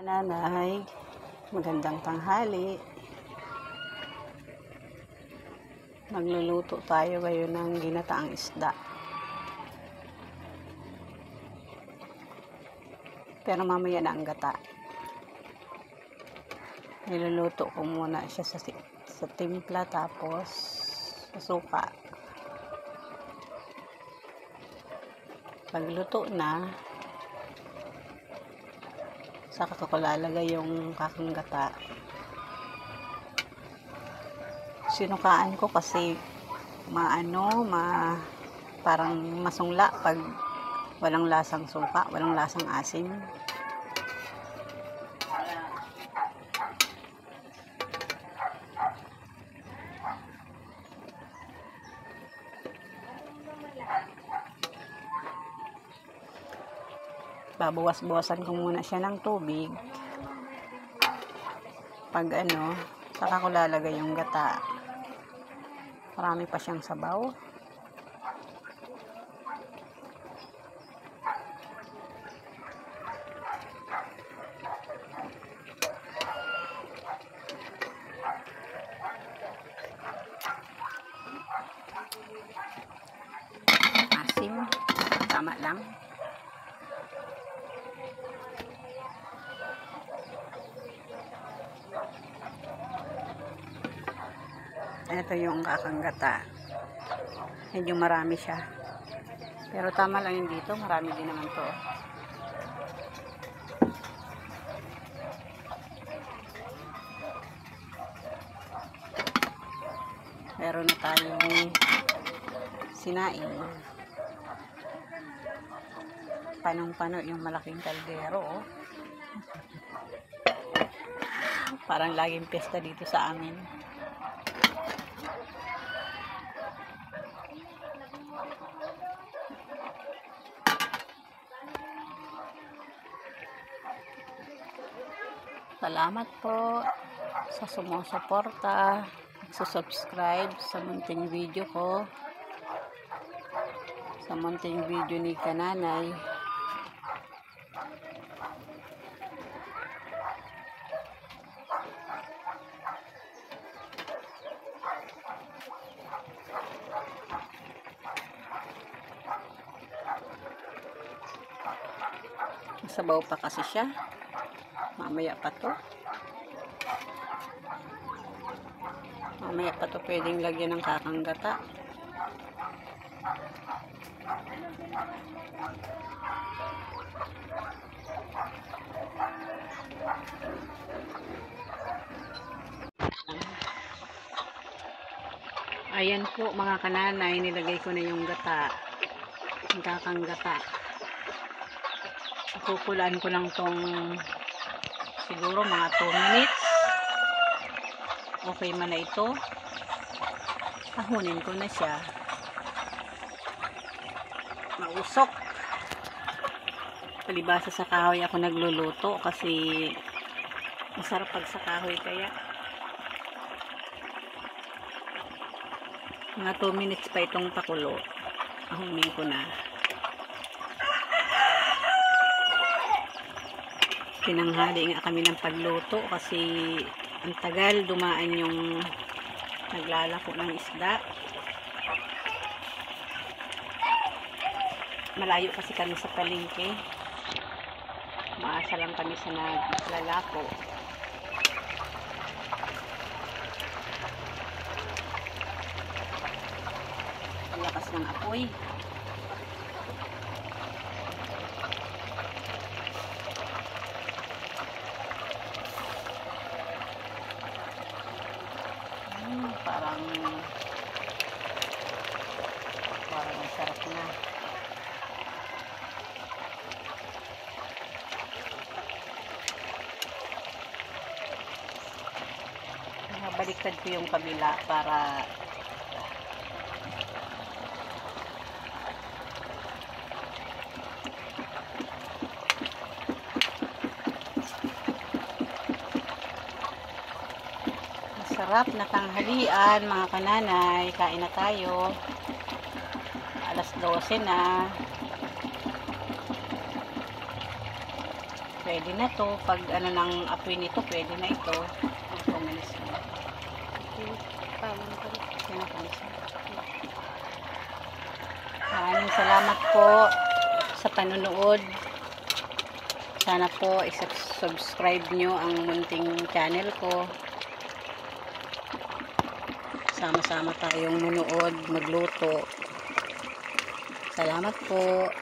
Nanay, magandang tanghali. Magluluto tayo ngayon ng ginataang isda. Pero mamaya na ang gata. Niluluto ko muna siya sa timpla tapos sa suka. Pagluto na, saka ko lalagay yung kakang gata. Sinukaan ko kasi parang masungla pag walang lasang suka, walang lasang asim. Babawas-bawasan ko muna siya ng tubig. Pag saka ko lalagay yung gata. Marami pa siyang sabaw. Asim, tama lang. Ito yung kakang gata. Medyo marami siya. Pero tama lang yun dito. Marami din naman to. Meron na tayong sinaing. Panong-pano yung malaking kaldero. Oh. Parang laging pesta dito sa amin. Salamat po sa sumusuporta, subscribe sa munting video ko, sa munting video ni Kananay. Masabaw pa kasi siya. Mamaya pa to. Mamaya pa to pwedeng lagyan ng kakang gata. Ayan po mga kananay, nilagay ko na yung gata. Yung kakang gata. Kukulaan ko lang tong siguro mga 2 minutes. Okay man na ito. Ahunin ko na siya. Mausok. Palibasa sa kahoy ako nagluluto kasi masarap pag sa kahoy kaya. Mga 2 minutes pa itong pakulo. Ahunin ko na. Tinanghali nga kami ng pagluto kasi ang tagal dumaan yung naglalako ng isda. Malayo kasi kami sa palengke. Maasa lang kami sa naglalako. Ang lakas ng apoy. Parang ang sarap na. Baliktad ko yung kabila para masarap na tanghalian mga kananay. Kain na tayo. Alas 12 na. Pwede na to. Pag ano ng apoy nito, pwede na ito. 2 minutes na. Maraming salamat po sa panunood. Sana po i-subscribe nyo ang munting channel ko. Sama-sama tayong manood, magluto. Salamat po.